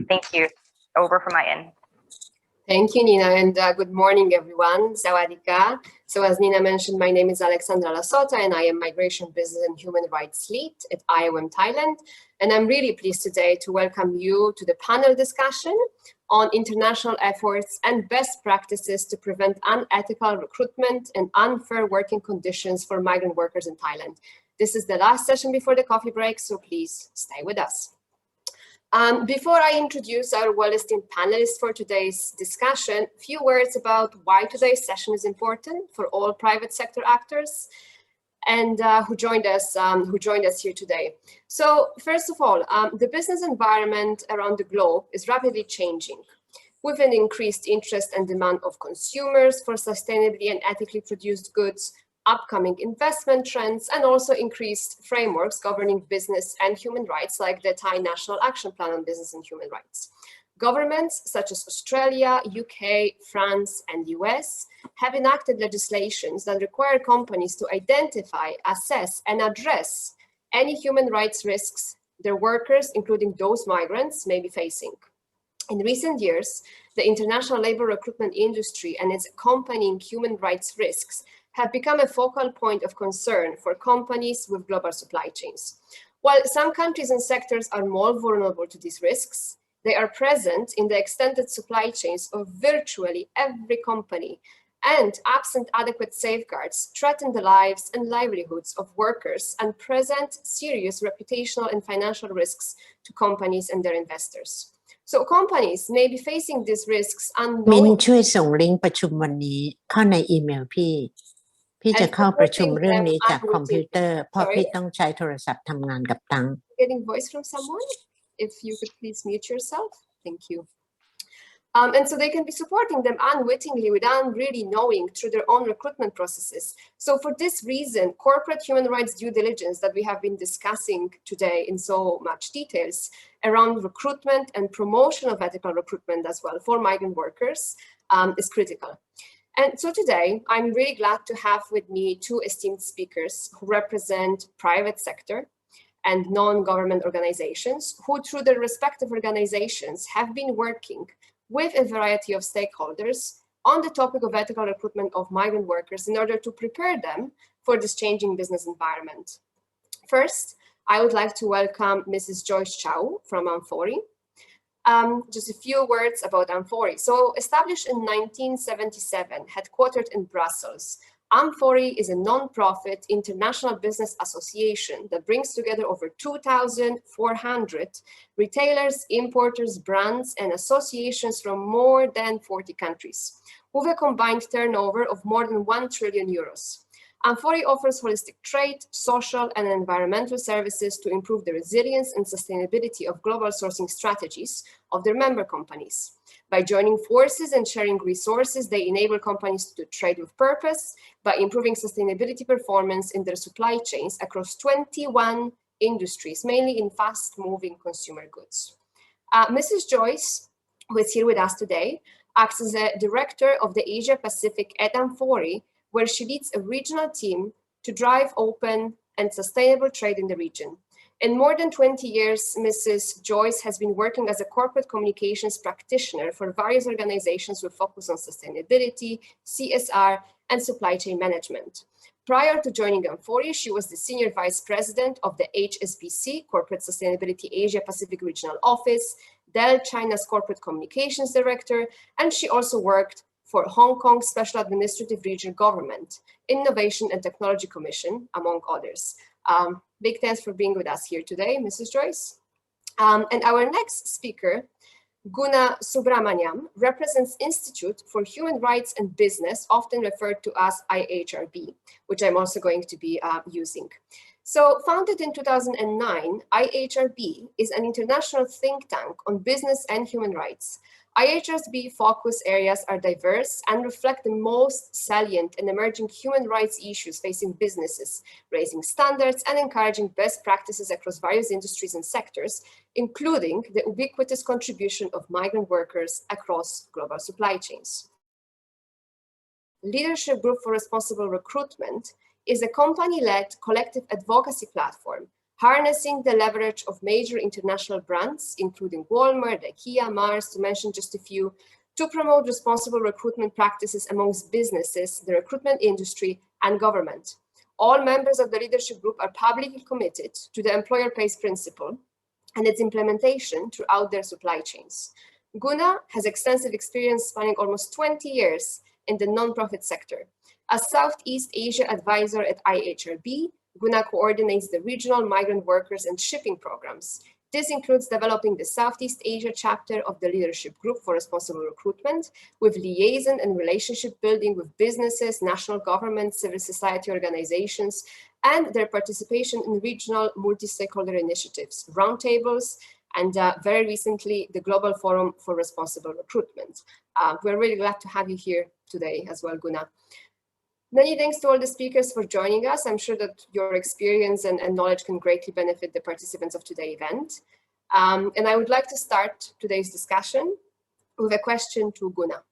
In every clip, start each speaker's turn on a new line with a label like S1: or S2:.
S1: Thank you. Over from my end.
S2: Thank you, Nina, and good morning, everyone. Sawadika. So as Nina mentioned, my name is Aleksandra Lasota, and I am Migration Business and Human Rights Lead at IOM Thailand. And I'm really pleased today to welcome you to the panel discussion on international efforts and best practices to prevent unethical recruitment and unfair working conditions for migrant workers in Thailand. This is the last session before the coffee break, so please stay with us. Before I introduce our well-esteemed panelists for today's discussion, a few words about why today's session is important for all private sector actors and who joined us here today. So first of all, the business environment around the globe is rapidly changing, with an increased interest and demand of consumers for sustainably and ethically produced goods, upcoming investment trends, and also increased frameworks governing business and human rights, like the Thai National Action Plan on Business and Human Rights. Governments such as Australia, UK, France, and US have enacted legislations that require companies to identify, assess, and address any human rights risks their workers, including those migrants, may be facing. In recent years, the international labor recruitment industry and its accompanying human rights risks have become a focal point of concern for companies with global supply chains. While some countries and sectors are more vulnerable to these risks, they are present in the extended supply chains of virtually every company, and absent adequate safeguards threaten the lives and livelihoods of workers and present serious reputational and financial risks to companies and their investors. So companies may be facing these risks unknowingly.
S3: มินช่วยส่งลิงก์ประชุมวันนี้เข้าในอีเมลพี่จะเข้าประชุมเรื่องนี้จากคอมพิวเตอร์เพราะพี่ต้องใช้โทรศัพท์ทำงานกับตัง
S2: Getting voice from someone? If you could please mute yourself. Thank you. And so they can be supporting them unwittingly without really knowing through their own recruitment processes. So for this reason, corporate human rights due diligence that we have been discussing today in so much details around recruitment and promotion of ethical recruitment as well for migrant workers is critical. And so today, I'm really glad to have with me two esteemed speakers who represent private sector and non-government organizations who, through their respective organizations, have been working with a variety of stakeholders on the topic of ethical recruitment of migrant workers in order to prepare them for this changing business environment. First, I would like to welcome Mrs. Joyce Chau from Amfori. Just a few words about amfori. So established in 1977, headquartered in Brussels, amfori is a non-profit international business association that brings together over 2,400 retailers, importers, brands, and associations from more than 40 countries, with a combined turnover of more than 1 trillion euros. Amfori offers holistic trade, social, and environmental services to improve the resilience and sustainability of global sourcing strategies of their member companies. By joining forces and sharing resources, they enable companies to trade with purpose by improving sustainability performance in their supply chains across 21 industries, mainly in fast-moving consumer goods. Mrs. Joyce, who is here with us today, acts as a director of the Asia Pacific at Amfori, where she leads a regional team to drive open and sustainable trade in the region. In more than 20 years, Mrs. Joyce has been working as a corporate communications practitioner for various organizations with focus on sustainability, CSR, and supply chain management. Prior to joining Amfori, she was the Senior Vice President of the HSBC, Corporate Sustainability Asia Pacific Regional Office, Dell China's Corporate Communications Director, and she also worked for Hong Kong Special Administrative Region Government, Innovation and Technology Commission, among others. Big thanks for being with us here today, Mrs. Joyce. And our next speaker, Guna Subramaniam, represents Institute for Human Rights and Business, often referred to as IHRB, which I'm also going to be using. So founded in 2009, IHRB is an international think tank on business and human rights. IHRB focus areas are diverse and reflect the most salient and emerging human rights issues facing businesses, raising standards and encouraging best practices across various industries and sectors, including the ubiquitous contribution of migrant workers across global supply chains. Leadership Group for Responsible Recruitment is a company-led collective advocacy platform harnessing the leverage of major international brands, including Walmart, IKEA, Mars, to mention just a few, to promote responsible recruitment practices amongst businesses, the recruitment industry, and government. All members of the leadership group are publicly committed to the employer pays principle and its implementation throughout their supply chains. Guna has extensive experience spanning almost 20 years in the nonprofit sector. As Southeast Asia advisor at IHRB, Guna coordinates the regional migrant workers and shipping programs. This includes developing the Southeast Asia chapter of the Leadership Group for Responsible Recruitment, with liaison and relationship building with businesses, national governments, civil society organizations, and their participation in regional multi-stakeholder initiatives, roundtables, and very recently, the Global Forum for Responsible Recruitment. We're really glad to have you here today as well, Guna. Many thanks to all the speakers for joining us. I'm sure that your experience and knowledge can greatly benefit the participants of today's event. And I would like to start today's discussion with a question to Guna.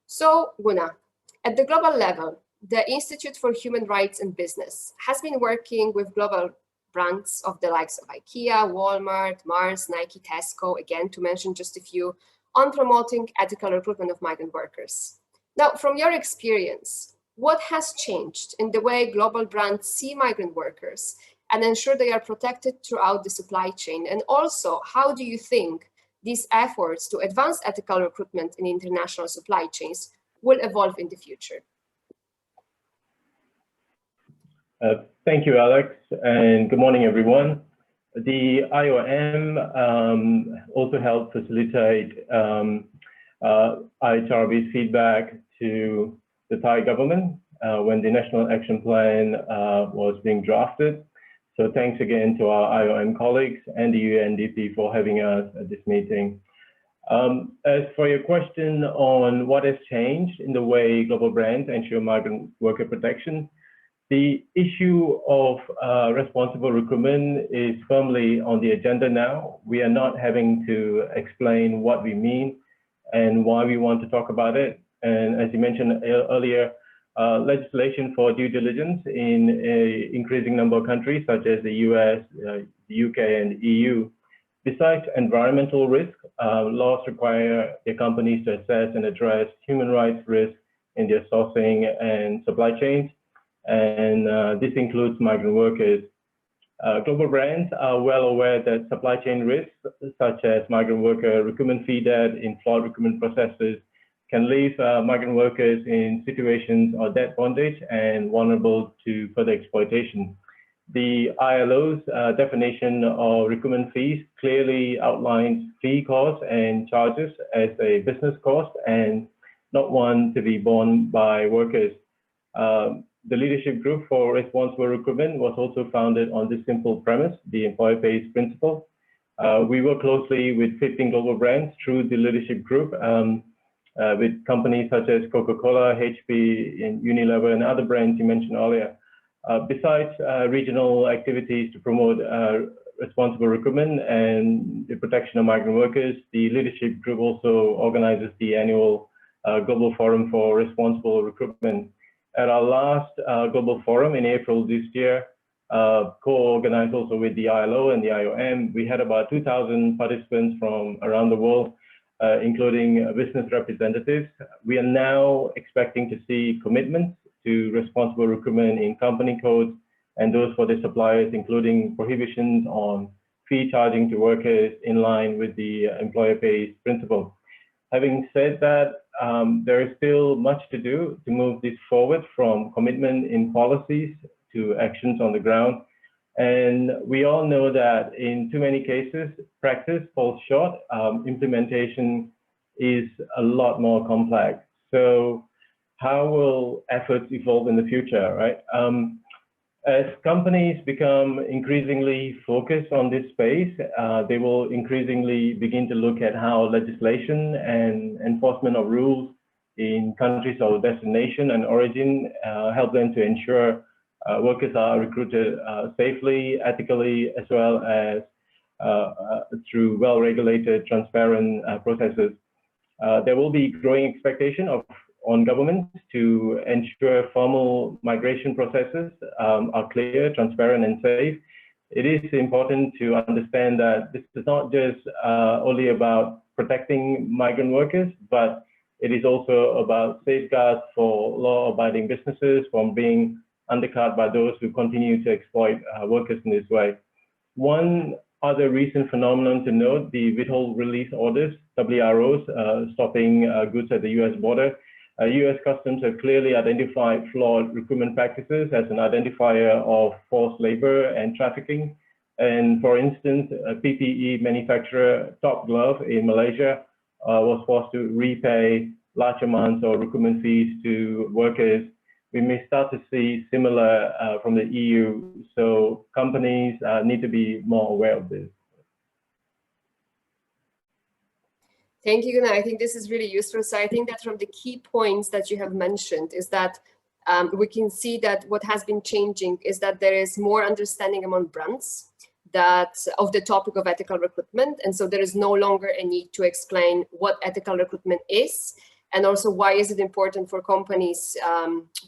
S2: So, Guna, at the global level, the Institute for Human Rights and Business has been working with global brands of the likes of IKEA, Walmart, Mars, Nike, Tesco, again, to mention just a few, on promoting ethical recruitment of migrant workers. Now, from your experience, what has changed in the way global brands see migrant workers and ensure they are protected throughout the supply chain? And also, how do you think these efforts to advance ethical recruitment in international supply chains will evolve in the future?
S4: Thank you, Alex, and good morning, everyone. The IOM also helped facilitate IHRB's feedback to the Thai government when the National Action Plan was being drafted. So thanks again to our IOM colleagues and the UNDP for having us at this meeting. As for your question on what has changed in the way global brands ensure migrant worker protection, the issue of responsible recruitment is firmly on the agenda now. We are not having to explain what we mean and why we want to talk about it. And as you mentioned earlier, legislation for due diligence in an increasing number of countries, such as the US, the UK, and the EU. Besides environmental risk, laws require their companies to assess and address human rights risks in their sourcing and supply chains. And this includes migrant workers. Global brands are well aware that supply chain risks, such as migrant worker recruitment fee debt in flawed recruitment processes, can leave migrant workers in situations of debt bondage and vulnerable to further exploitation. The ILO's definition of recruitment fees clearly outlines fee costs and charges as a business cost and not one to be borne by workers. The Leadership Group for Responsible Recruitment was also founded on this simple premise, the employer pays principle. We work closely with 15 global brands through the Leadership Group, with companies such as Coca-Cola, HP, and Unilever, and other brands you mentioned earlier. Besides regional activities to promote responsible recruitment and the protection of migrant workers, the Leadership Group also organizes the annual Global Forum for Responsible Recruitment. At our last Global Forum in April this year, co-organized also with the ILO and the IOM, we had about 2,000 participants from around the world, including business representatives. We are now expecting to see commitments to responsible recruitment in company codes and those for the suppliers, including prohibitions on fee charging to workers in line with the employer pays principle. Having said that, there is still much to do to move this forward from commitment in policies to actions on the ground. And we all know that in too many cases, practice falls short. Implementation is a lot more complex. So how will efforts evolve in the future, right? As companies become increasingly focused on this space, they will increasingly begin to look at how legislation and enforcement of rules in countries of destination and origin help them to ensure workers are recruited safely, ethically, as well as through well-regulated, transparent processes. There will be growing expectation on governments to ensure formal migration processes are clear, transparent, and safe. it is important to understand that this is not just only about protecting migrant workers, but it is also about safeguards for law-abiding businesses from being undercut by those who continue to exploit workers in this way. One other recent phenomenon to note, the withhold release orders, WROs, stopping goods at the US border. US Customs have clearly identified flawed recruitment practices as an identifier of forced labor and trafficking. And for instance, a PPE manufacturer, Top Glove in Malaysia, was forced to repay large amounts of recruitment fees to workers. We may start to see similar from the EU. So companies need to be more aware of this.
S2: Thank you, Guna. I think this is really useful. So I think that from the key points that you have mentioned is that we can see that what has been changing is that there is more understanding among brands that of the topic of ethical recruitment. And so there is no longer a need to explain what ethical recruitment is, and also why is it important for companies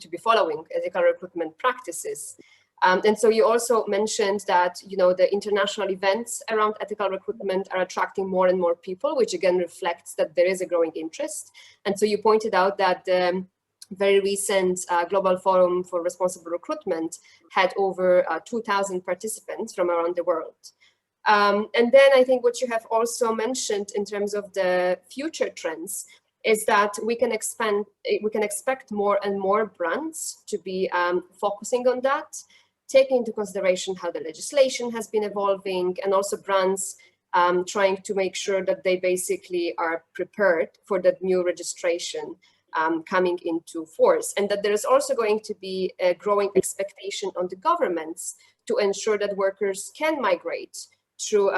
S2: to be following ethical recruitment practices. And so you also mentioned that, you know, the international events around ethical recruitment are attracting more and more people, which again reflects that there is a growing interest. And so you pointed out that the very recent Global Forum for Responsible Recruitment had over 2,000 participants from around the world. And then I think what you have also mentioned in terms of the future trends is that we can expect more and more brands to be focusing on that, taking into consideration how the legislation has been evolving, and also brands trying to make sure that they basically are prepared for that new registration coming into force, and that there is also going to be a growing expectation on the governments to ensure that workers can migrate through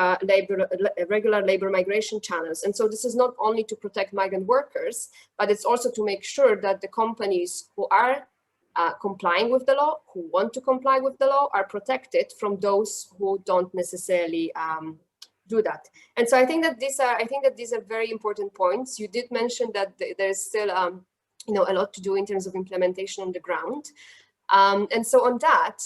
S2: regular labor migration channels. And so this is not only to protect migrant workers, but it's also to make sure that the companies who are complying with the law, who want to comply with the law, are protected from those who don't necessarily do that. And so I think that these are very important points. You did mention that there's still you know, a lot to do in terms of implementation on the ground. And so on that,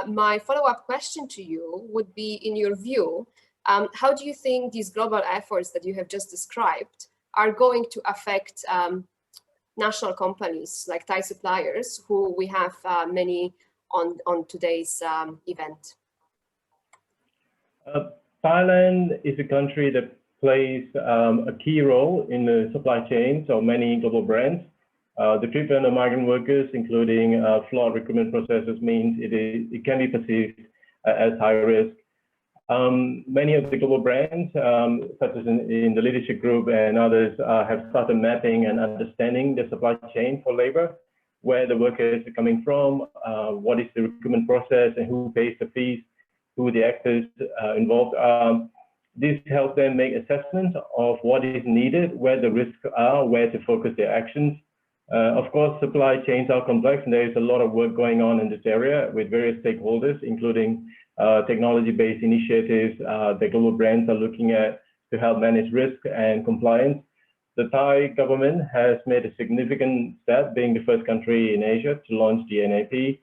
S2: my follow-up question to you would be, in your view, how do you think these global efforts that you have just described are going to affect national companies like Thai suppliers, who we have many on today's event?
S4: Thailand is a country that plays a key role in the supply chains of many global brands. The treatment of migrant workers, including flawed recruitment processes, means it can be perceived as high risk. Many of the global brands, such as in the leadership group and others, have started mapping and understanding the supply chain for labor, where the workers are coming from, what is the recruitment process, and who pays the fees, who the actors involved are. This helps them make assessments of what is needed, where the risks are, where to focus their actions. Of course, supply chains are complex, and there is a lot of work going on in this area with various stakeholders, including technology-based initiatives that global brands are looking at to help manage risk and compliance. The Thai government has made a significant step, being the first country in Asia to launch the NAP.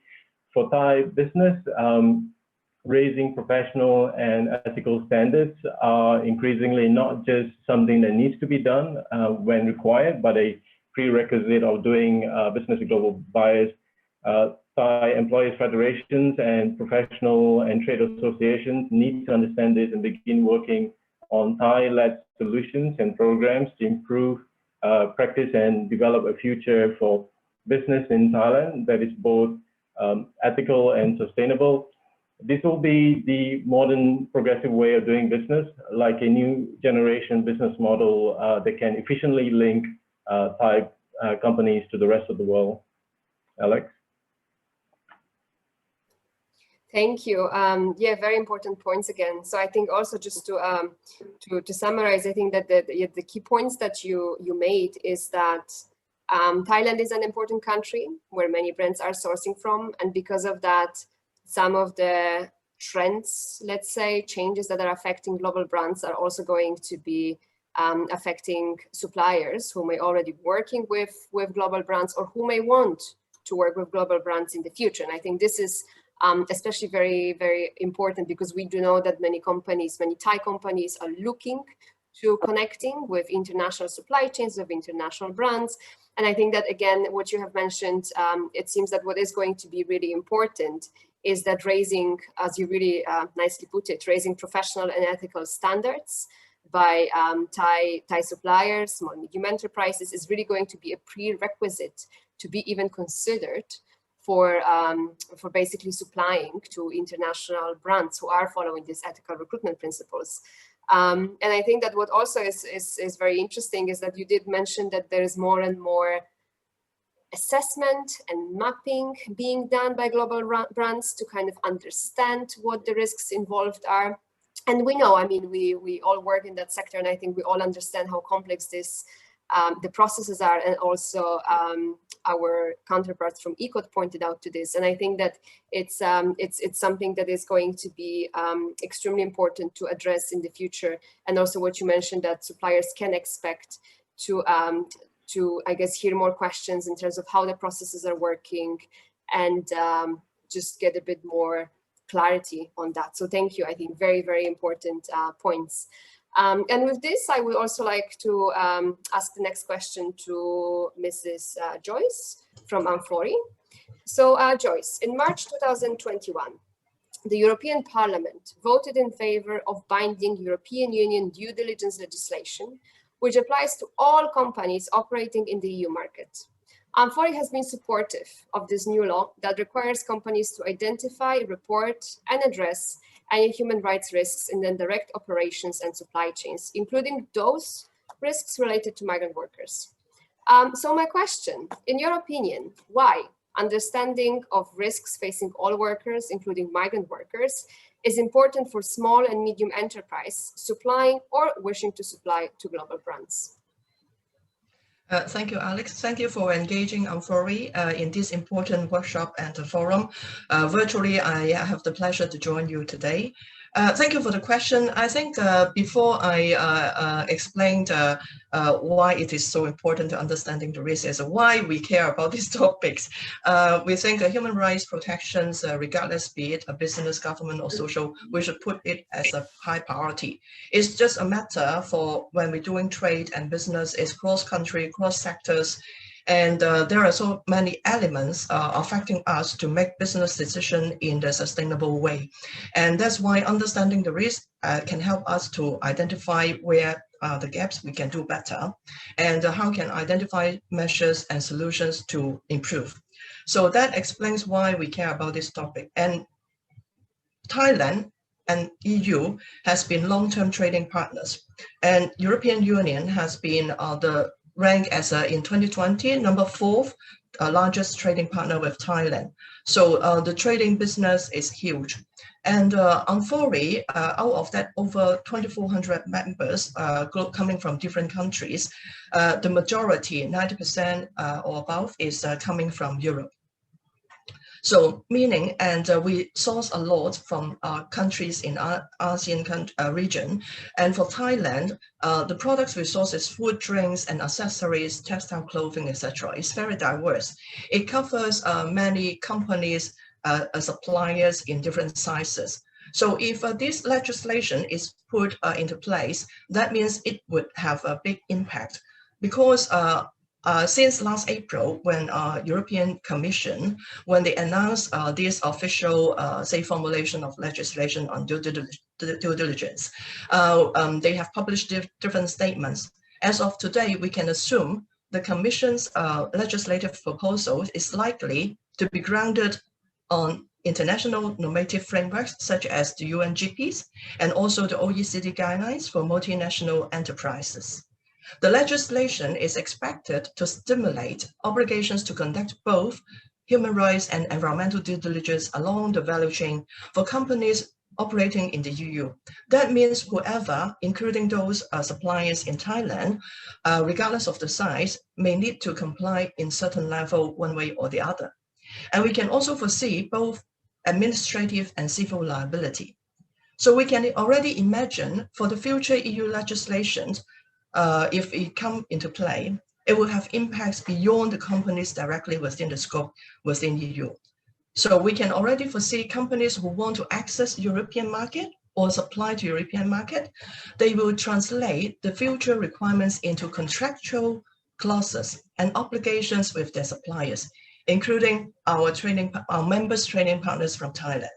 S4: For Thai business, raising professional and ethical standards are increasingly not just something that needs to be done when required, but a prerequisite of doing business with global buyers. Thai employers federations and professional and trade associations need to understand this and begin working on Thai-led solutions and programs to improve practice and develop a future for business in Thailand that is both ethical and sustainable. This will be the modern progressive way of doing business, like a new generation business model that can efficiently link Thai companies to the rest of the world. Alex?
S2: Thank you. Yeah, very important points again. So I think also just to summarize, I think that the key points that you made is that Thailand is an important country where many brands are sourcing from, and because of that, some of the trends, let's say, changes that are affecting global brands are also going to be affecting suppliers who may already be working with global brands, or who may want to work with global brands in the future. And I think this is especially very, very important because we do know that many companies, many Thai companies are looking to connecting with international supply chains, of international brands. And I think that, again, what you have mentioned, it seems that what is going to be really important is that raising, as you really nicely put it, raising professional and ethical standards by Thai suppliers, small and medium enterprises is really going to be a prerequisite to be even considered for basically supplying to international brands who are following these ethical recruitment principles. And I think that what also is very interesting is that you did mention that there is more and more assessment and mapping being done by global brands to kind of understand what the risks involved are. And we know, I mean, we all work in that sector, and I think we all understand how complex this the processes are, and also our counterparts from ECOT pointed out to this. And I think that it's something that is going to be extremely important to address in the future. And also what you mentioned, that suppliers can expect to I guess, hear more questions in terms of how the processes are working, and just get a bit more clarity on that. So thank you. I think very, very important points. And with this, I would also like to ask the next question to Mrs. Joyce from amfori. So Joyce, in March 2021, the European Parliament voted in favor of binding European Union due diligence legislation, which applies to all companies operating in the EU market. amfori has been supportive of this new law that requires companies to identify, report, and address any human rights risks in their direct operations and supply chains, including those risks related to migrant workers. So my question, in your opinion, why understanding of risks facing all workers, including migrant workers, is important for small and medium enterprise supplying or wishing to supply to global brands?
S5: Thank you, Alex. Thank you for engaging amfori in this important workshop and forum. Virtually, I have the pleasure to join you today. Thank you for the question. I think before I explained why it is so important to understanding the risks, why we care about these topics, we think human rights protections, regardless be it a business, government, or social, we should put it as a high priority. It's just a matter for when we're doing trade and business, is cross-country, cross-sectors, and there are so many elements affecting us to make business decisions in the sustainable way. And that's why understanding the risk can help us to identify where the gaps we can do better, and how can identify measures and solutions to improve. So that explains why we care about this topic. And Thailand and EU has been long-term trading partners, and European Union has been ranked as in 2020 number 4th largest trading partner with Thailand. So the trading business is huge. And amfori, out of that over 2,400 members coming from different countries, the majority, 90% or above, is coming from Europe. So meaning, and we source a lot from countries in our ASEAN region. And for Thailand, the products we source is food, drinks, and accessories, textile clothing, etc. It's very diverse. It covers many companies, suppliers in different sizes. So if this legislation is put into place, that means it would have a big impact, because since last April, when European Commission, when they announced this official, say, formulation of legislation on due diligence, they have published different statements. As of today, we can assume the Commission's legislative proposal is likely to be grounded on international normative frameworks such as the UNGPs and also the OECD guidelines for multinational enterprises. The legislation is expected to stimulate obligations to conduct both human rights and environmental due diligence along the value chain for companies operating in the EU. That means whoever, including those suppliers in Thailand, regardless of the size, may need to comply in certain level one way or the other. And we can also foresee both administrative and civil liability. So we can already imagine for the future EU legislations, if it comes into play, it will have impacts beyond the companies directly within the scope within EU. So we can already foresee companies who want to access European market or supply to European market, they will translate the future requirements into contractual clauses and obligations with their suppliers, including our members training partners from Thailand.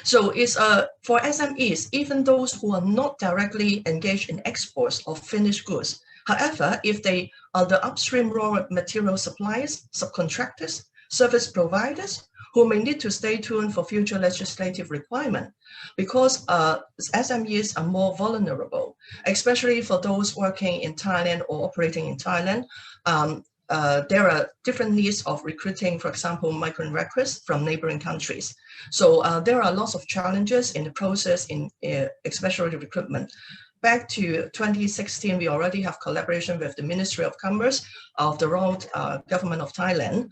S5: So it's for SMEs, even those who are not directly engaged in exports of finished goods. However, if they are the upstream raw material suppliers, subcontractors, service providers, who may need to stay tuned for future legislative requirement, because SMEs are more vulnerable, especially for those working in Thailand or operating in Thailand. There are different needs of recruiting, for example, migrant workers from neighboring countries. So there are lots of challenges in the process, in especially the recruitment. Back to 2016, we already have collaboration with the Ministry of Commerce of the Royal Government of Thailand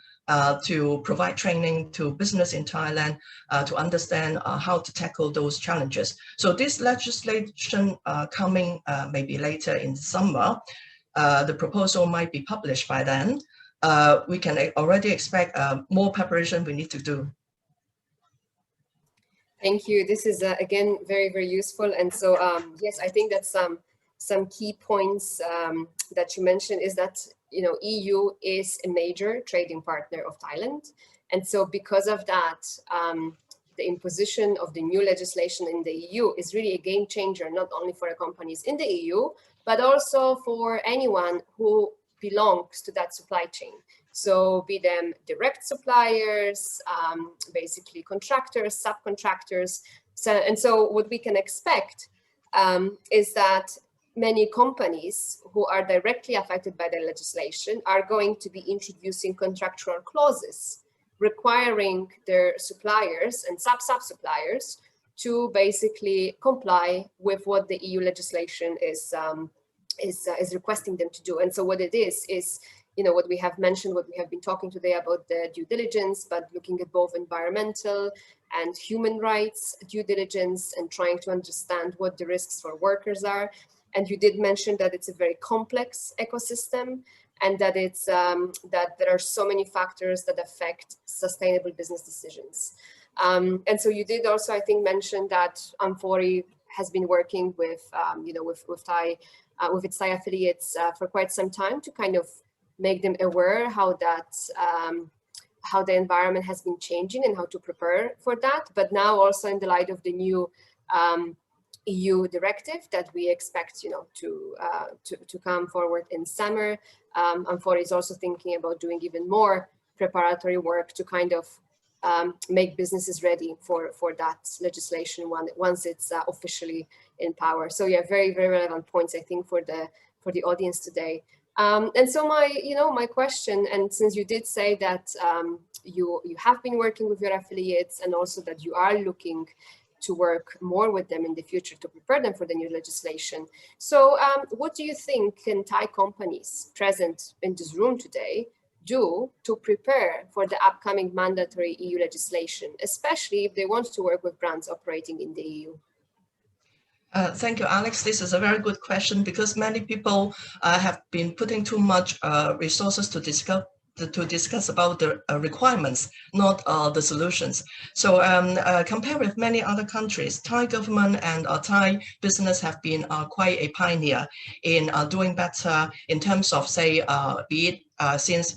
S5: to provide training to business in Thailand to understand how to tackle those challenges. So this legislation coming maybe later in summer, the proposal might be published by then. We can already expect more preparation we need to do.
S2: Thank you. This is again very, very useful. And so yes, I think that some key points that you mentioned is that EU is a major trading partner of Thailand, and so because of that, the imposition of the new legislation in the EU is really a game changer, not only for the companies in the EU, but also for anyone who belongs to that supply chain. So be them direct suppliers, basically contractors, subcontractors. So what we can expect is that many companies who are directly affected by the legislation are going to be introducing contractual clauses requiring their suppliers and sub-suppliers to basically comply with what the EU legislation is requesting them to do. And so what it is what we have mentioned, what we have been talking today about the due diligence, but looking at both environmental and human rights due diligence and trying to understand what the risks for workers are. And you did mention that it's a very complex ecosystem and that it's that there are so many factors that affect sustainable business decisions. And so you did also, I think, mention that amfori has been working with with its Thai affiliates for quite some time to kind of make them aware how the environment has been changing and how to prepare for that. But now also in the light of the new EU directive that we expect, to come forward in summer, amfori is also thinking about doing even more preparatory work to kind of make businesses ready for that legislation once it's officially in power. So yeah, very, very relevant points, I think, for the audience today. And so my question, and since you did say that you have been working with your affiliates and also that you are looking to work more with them in the future to prepare them for the new legislation. So what do you think can Thai companies present in this room today do to prepare for the upcoming mandatory EU legislation, especially if they want to work with brands operating in the EU?
S5: Thank you, Alex. This is a very good question because many people have been putting too much resources to discuss about the requirements, not the solutions. So compared with many other countries, Thai government and Thai business have been quite a pioneer in doing better in terms of, say, be it since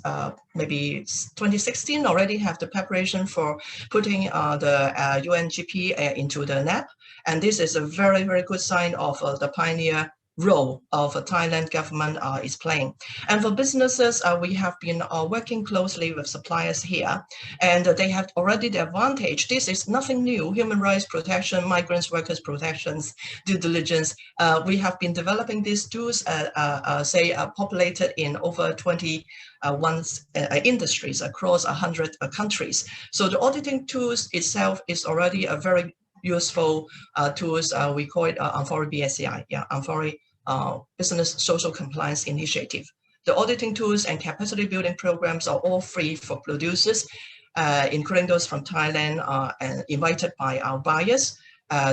S5: maybe 2016 already have the preparation for putting the UNGP into the NAP. And this is a very, very good sign of the pioneer role of a Thailand government is playing. And for businesses, we have been working closely with suppliers here, and they have already the advantage. This is nothing new. Human rights protection, migrants, workers protections, due diligence. We have been developing these tools, populated in over 21 industries across 100 countries. So the auditing tools itself is already a very useful tools. We call it amfori BSCI, amfori Business Social Compliance Initiative. The auditing tools and capacity building programs are all free for producers, including those from Thailand and invited by our buyers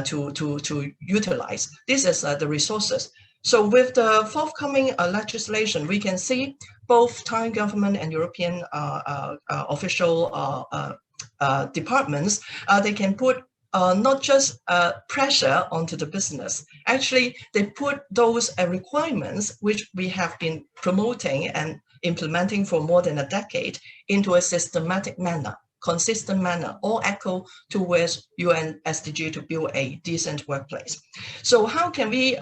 S5: to utilize. This is the resources. So with the forthcoming legislation, we can see both Thai government and European official departments, they can put not just pressure onto the business. Actually, they put those requirements which we have been promoting and implementing for more than a decade into a systematic manner, consistent manner, all echo towards UN SDG to build a decent workplace. So how can we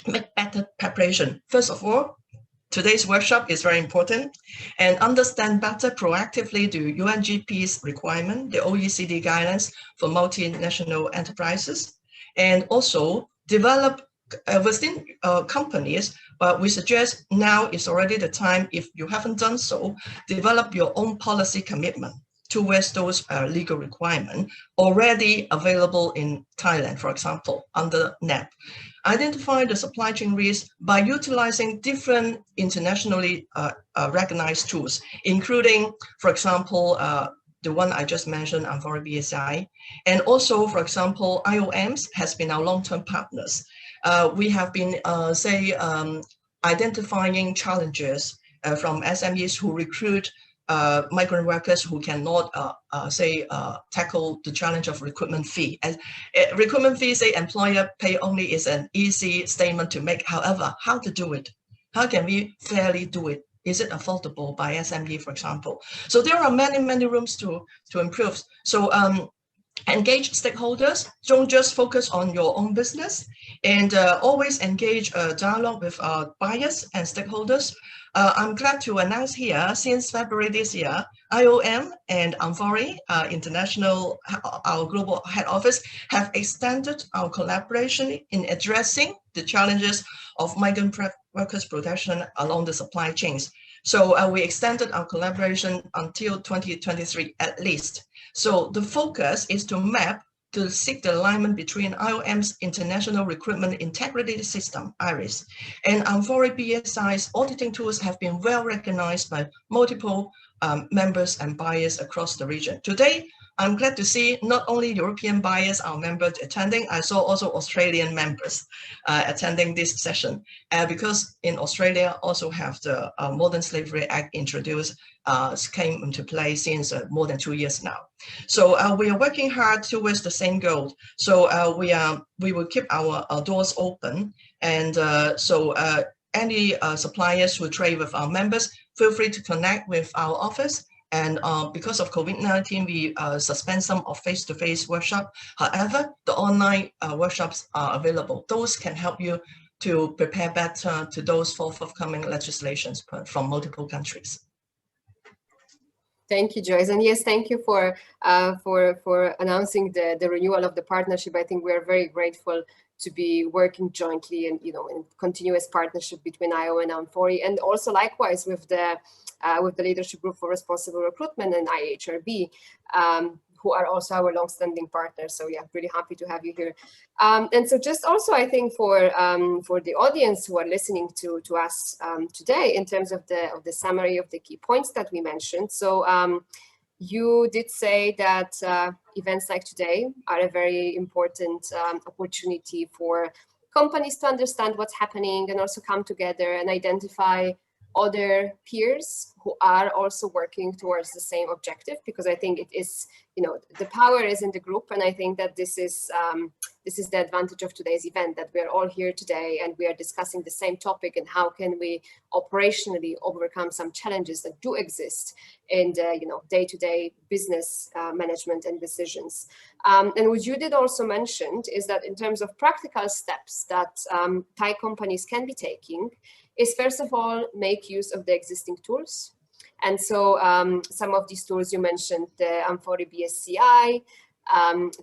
S5: make better preparation? First of all, today's workshop is very important, and understand better proactively the UNGP's requirement, the OECD guidelines for multinational enterprises, and also develop within companies. But we suggest now is already the time, if you haven't done so, develop your own policy commitment towards those legal requirements already available in Thailand, for example, under NEP. Identify the supply chain risk by utilizing different internationally recognized tools, including, for example, the one I just mentioned, amfori BSI, and also, for example, IOMs has been our long-term partners. We have been, identifying challenges from SMEs who recruit migrant workers who cannot, tackle the challenge of recruitment fee. And recruitment fee, say employer pay only, is an easy statement to make. However, how to do it? How can we fairly do it? Is it affordable by SME, for example? So there are many rooms to improve. So engage stakeholders. Don't just focus on your own business, and always engage a dialogue with buyers and stakeholders. I'm glad to announce here, since February this year, IOM and amfori International, our global head office, have extended our collaboration in addressing the challenges of migrant workers' protection along the supply chains. So we extended our collaboration until 2023 at least. So the focus is to map, to seek the alignment between IOM's International Recruitment Integrity System, IRIS, and amfori BSI's auditing tools have been well recognized by multiple members and buyers across the region. Today, I'm glad to see not only European buyers, our members attending, I saw also Australian members attending this session, because in Australia also have the Modern Slavery Act introduced, came into play since more than 2 years now. So we are working hard towards the same goal. So we will keep our doors open, and any suppliers who trade with our members, feel free to connect with our office. And because of COVID-19, we suspend some of face-to-face workshop. However, the online workshops are available. Those can help you to prepare better to those forthcoming legislations from multiple countries.
S2: Thank you, Joyce. And yes, thank you for announcing the renewal of the partnership. I think we are very grateful to be working jointly and, you know, in continuous partnership between IO and amfori, and also likewise with the Leadership Group for Responsible Recruitment and IHRB, who are also our long-standing partners. So yeah, really happy to have you here. And so just also, I think for the audience who are listening to us today, in terms of the summary of the key points that we mentioned. So you did say that events like today are a very important opportunity for companies to understand what's happening and also come together and identify other peers who are also working towards the same objective, because I think it is, you know, the power is in the group, and I think that this is the advantage of today's event, that we are all here today and we are discussing the same topic and how can we operationally overcome some challenges that do exist in the, you know, day-to-day business management and decisions. And what you did also mentioned is that in terms of practical steps that Thai companies can be taking, is first of all, make use of the existing tools. And so some of these tools you mentioned, the amfori BSCI,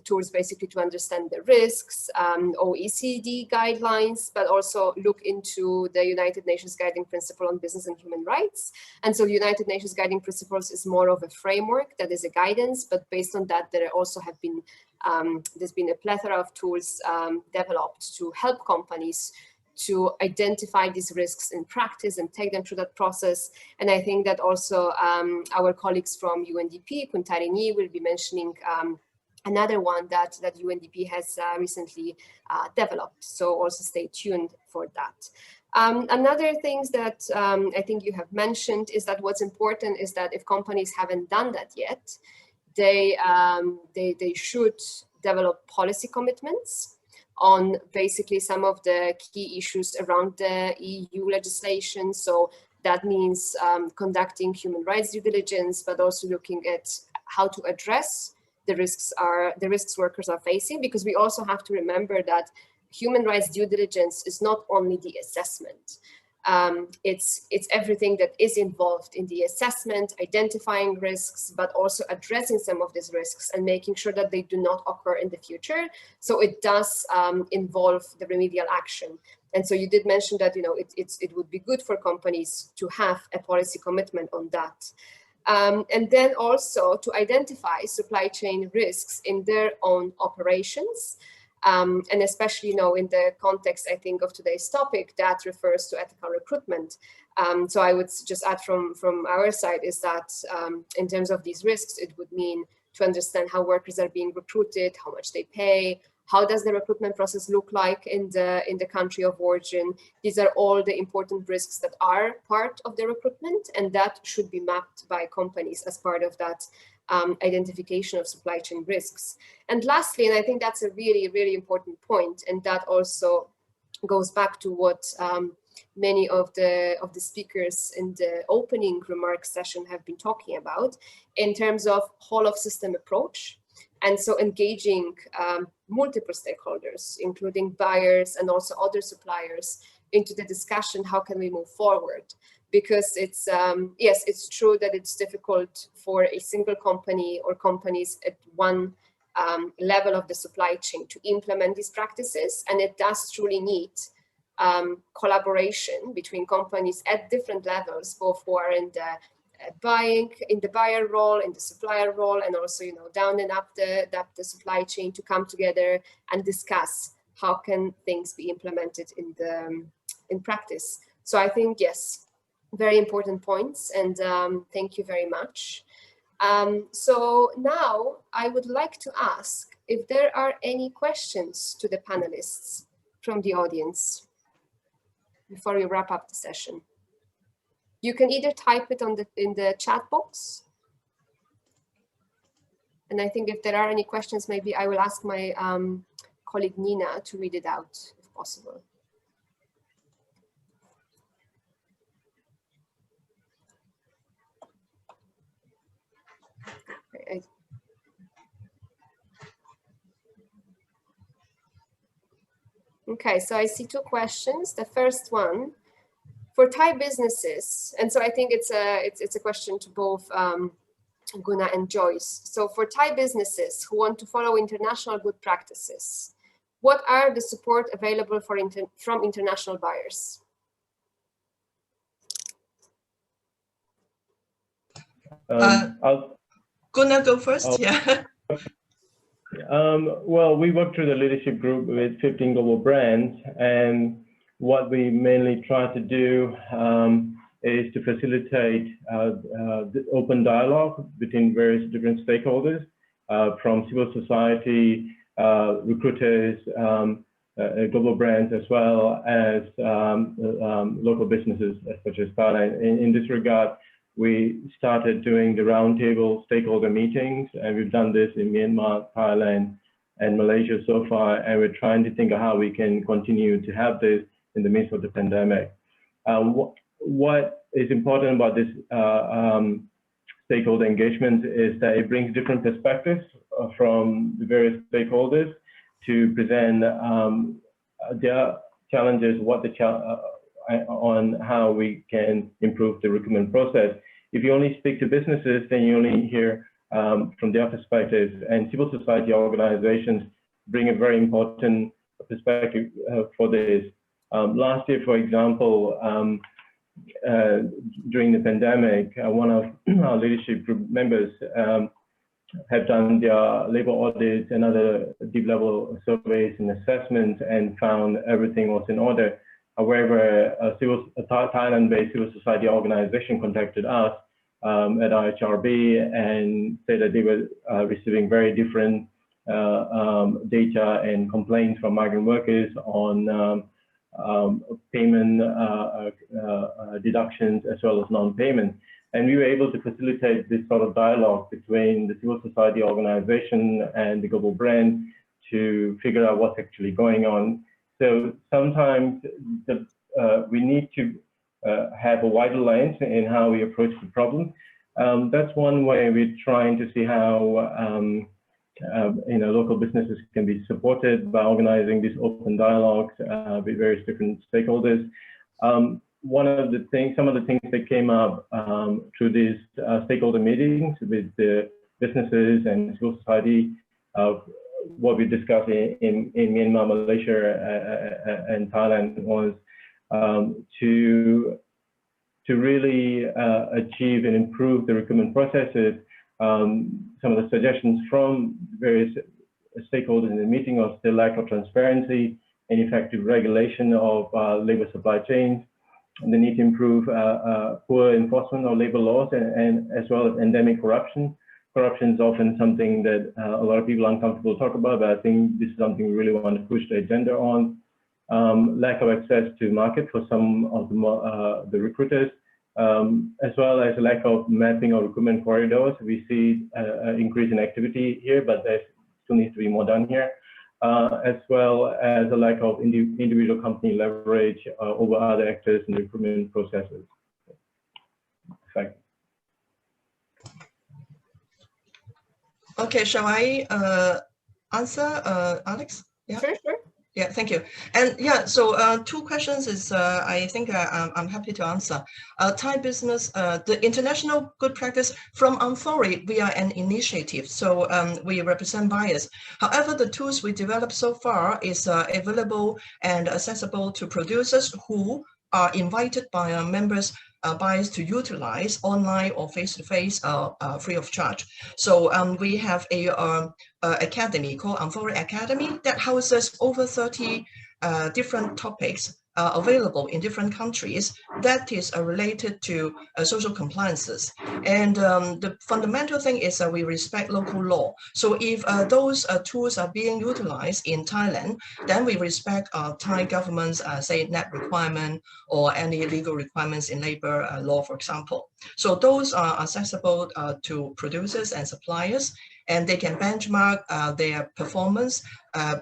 S2: tools basically to understand the risks, OECD guidelines, but also look into the United Nations Guiding Principle on Business and Human Rights. And so United Nations Guiding Principles is more of a framework that is a guidance, but based on that, there also have been, there's been a plethora of tools developed to help companies to identify these risks in practice and take them through that process. And I think that also our colleagues from UNDP, Kuntarini, will be mentioning another one that UNDP has recently developed. So also stay tuned for that. Another things that I think you have mentioned is that what's important is that if companies haven't done that yet, they should develop policy commitments on basically some of the key issues around the EU legislation. So that means conducting human rights due diligence, but also looking at how to address the risks workers are facing, because we also have to remember that human rights due diligence is not only the assessment. It's everything that is involved in the assessment, identifying risks, but also addressing some of these risks and making sure that they do not occur in the future. So it does involve the remedial action. And so you did mention that, you know, it would be good for companies to have a policy commitment on that. And then also to identify supply chain risks in their own operations. And especially, you know, in the context, I think, of today's topic, that refers to ethical recruitment. So I would just add from our side is that in terms of these risks, it would mean to understand how workers are being recruited, how much they pay, how does the recruitment process look like in the country of origin. These are all the important risks that are part of the recruitment, and that should be mapped by companies as part of that identification of supply chain risks. And lastly, and I think that's a really, really important point, and that also goes back to what many of the speakers in the opening remarks session have been talking about in terms of whole of system approach. And so engaging multiple stakeholders, including buyers and also other suppliers, into the discussion, how can we move forward? Because it's, yes, it's true that it's difficult for a single company or companies at one level of the supply chain to implement these practices. And it does truly need collaboration between companies at different levels, both who are in the buyer role, in the supplier role, and also, you know, down and up the supply chain, to come together and discuss how can things be implemented in practice. So I think, yes, very important points, and thank you very much. So now I would like to ask if there are any questions to the panelists from the audience before we wrap up the session. You can either type it in the chat box, and I think if there are any questions, maybe I will ask my colleague Nina to read it out if possible. Okay, so I see two questions. The first one, for Thai businesses, and so I think it's a question to both Guna and Joyce. So for Thai businesses who want to follow international good practices, what are the support available from international buyers?
S5: Guna, go first. Yeah.
S4: Well, we work through the leadership group with 15 global brands, and what we mainly try to do is to facilitate the open dialogue between various different stakeholders, from civil society, recruiters, global brands, as well as local businesses such as Thailand. In this regard, we started doing the roundtable stakeholder meetings, and we've done this in Myanmar, Thailand, and Malaysia so far, and we're trying to think of how we can continue to have this in the midst of the pandemic. What is important about this stakeholder engagement is that it brings different perspectives from the various stakeholders to present their challenges, on how we can improve the recruitment process. If you only speak to businesses, then you only hear from their perspectives, and civil society organizations bring a very important perspective for this. Last year, for example, during the pandemic, one of our leadership group members have done their labor audits and other deep level surveys and assessments and found everything was in order. However, a Thailand-based civil society organization contacted us at IHRB and said that they were receiving very different data and complaints from migrant workers on payment deductions as well as non-payment. And we were able to facilitate this sort of dialogue between the civil society organization and the global brand to figure out what's actually going on. So sometimes we need to have a wider lens in how we approach the problem. That's one way we're trying to see how local businesses can be supported by organizing these open dialogues with various different stakeholders. Some of the things that came up through these stakeholder meetings with the businesses and civil society, what we discussed in Myanmar, Malaysia, and Thailand was to really achieve and improve the recruitment processes. Some of the suggestions from various stakeholders in the meeting was the lack of transparency and effective regulation of labor supply chains, and the need to improve poor enforcement of labor laws, and as well as endemic corruption. Corruption is often something that a lot of people are uncomfortable to talk about, but I think this is something we really want to push the agenda on. Lack of access to market for some of the recruiters, as well as a lack of mapping of recruitment corridors. We see an increase in activity here, but there still needs to be more done here, as well as a lack of individual company leverage over other actors in the recruitment processes. Thank you.
S5: Okay, shall I answer, Alex? Yeah.
S2: Sure.
S5: Yeah, thank you. And yeah, so 2 questions is I think I'm happy to answer. Thai business, the international good practice from amfori, we are an initiative, so we represent buyers. However, the tools we developed so far is available and accessible to producers who are invited by our members buyers to utilize online or face-to-face free of charge. So we have a academy called Amfori Academy that houses over 30 different topics available in different countries that is related to social compliances. And the fundamental thing is that we respect local law. So if those tools are being utilized in Thailand, then we respect Thai government's say net requirement or any legal requirements in labor law, for example. So those are accessible to producers and suppliers, and they can benchmark their performance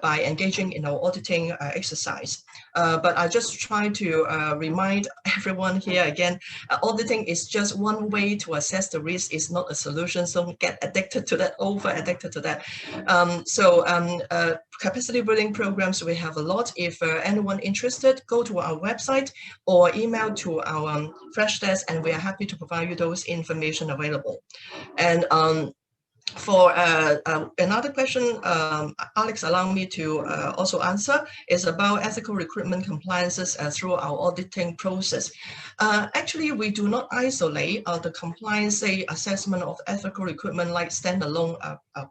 S5: by engaging in our auditing exercise. But I just try to remind everyone here again, auditing is just one way to assess the risk, is not a solution. So get addicted to that, over addicted to that. Capacity building programs, we have a lot. If anyone interested, go to our website or email to our Fresh Desk, and we are happy to provide you those information available. And for another question, Alex, allow me to also answer, is about ethical recruitment compliances through our auditing process. Actually, we do not isolate the compliance assessment of ethical recruitment like standalone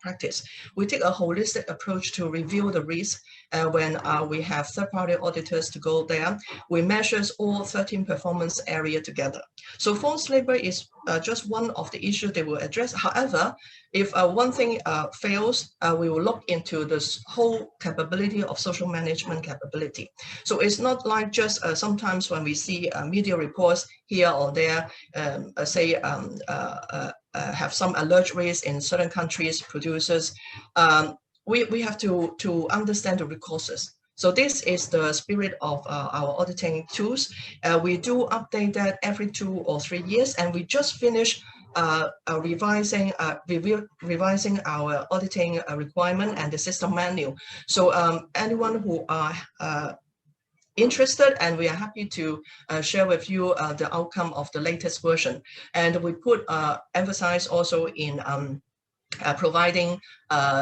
S5: practice. We take a holistic approach to review the risk when we have third-party auditors to go there. We measure all 13 performance areas together. So forced labor is just one of the issues they will address. However, if one thing fails, we will look into this whole capability of social management capability. So it's not like just sometimes when we see media reports here or there, say have some alert rates in certain countries, producers, we have to understand the root causes. So this is the spirit of our auditing tools. We do update that every 2 or 3 years, and we just finished revising our auditing requirement and the system manual. So anyone who are interested, and we are happy to share with you the outcome of the latest version. And we put emphasis also in providing,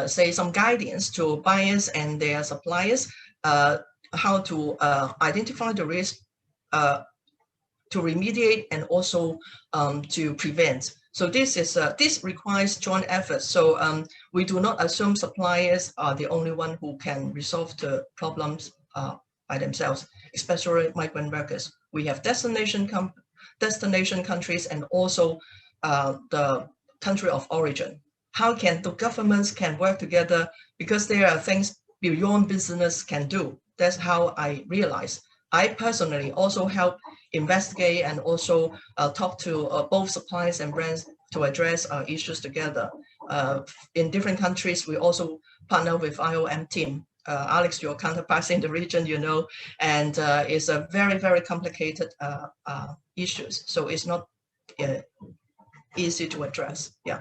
S5: say, some guidance to buyers and their suppliers, how to identify the risk, to remediate, and also to prevent. So this requires joint efforts. So we do not assume suppliers are the only one who can resolve the problems by themselves, especially migrant workers. We have destination countries and also the country of origin. How can the governments can work together, because there are things beyond business can do. That's how I realize I personally also help investigate and also talk to both suppliers and brands to address issues together. In different countries, we also partner with IOM team. Alex, your counterparts in the region, you know, and it's a very, very complicated issues. So it's not easy to address. Yeah.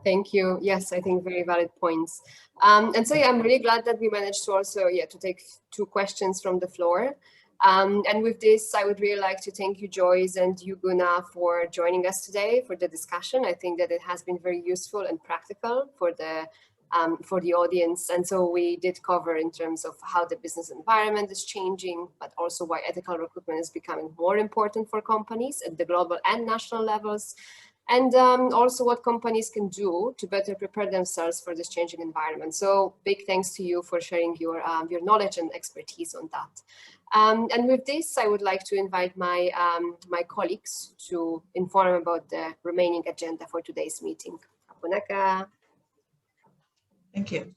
S2: Thank you. Yes, I think very valid points. And so, yeah, I'm really glad that we managed to also, to take 2 questions from the floor. And with this, I would really like to thank you, Joyce, and you, Guna, for joining us today for the discussion. I think that it has been very useful and practical for the audience. And so we did cover in terms of how the business environment is changing, but also why ethical recruitment is becoming more important for companies at the global and national levels. And also what companies can do to better prepare themselves for this changing environment. So big thanks to you for sharing your knowledge and expertise on that. And with this, I would like to invite my, my colleagues to inform about the remaining agenda for today's meeting.
S5: Thank you.